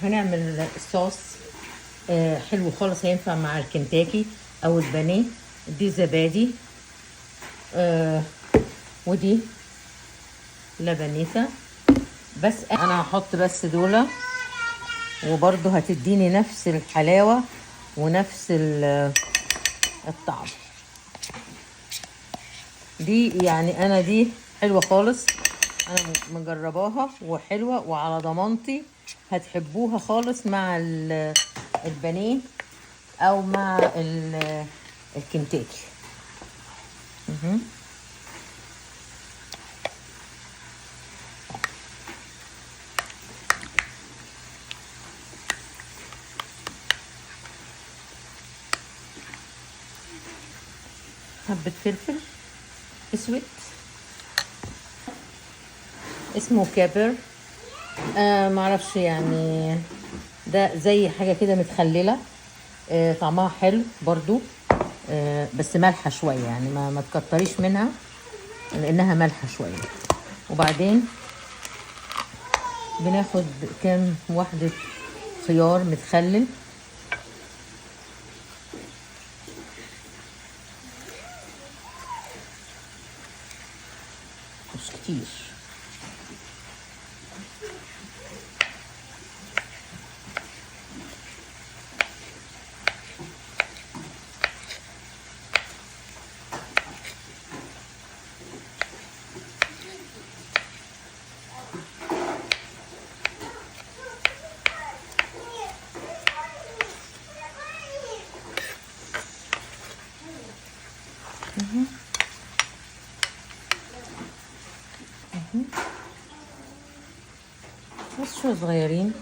هنعمل صوص حلو خالص، هينفع مع الكنتاكي او البانيه. دي زبادي، ودي لبنيتا. بس انا هحط بس دول، وبرضو هتديني نفس الحلاوة ونفس الطعم. دي يعني انا دي حلوة خالص، انا مجرباها وحلوة وعلى ضمانتي هتحبوها خالص مع البانيه او مع الكنتاكي. حبة فلفل اسود اسمه كابر، معرفش يعني، ده زي حاجة كده متخللة، طعمها حلو برضو، بس مالحة شوية يعني، ما تكتريش منها لانها مالحة شوية. وبعدين بناخد كام واحدة خيار متخلل، مش كتير. بس شوية صغيرين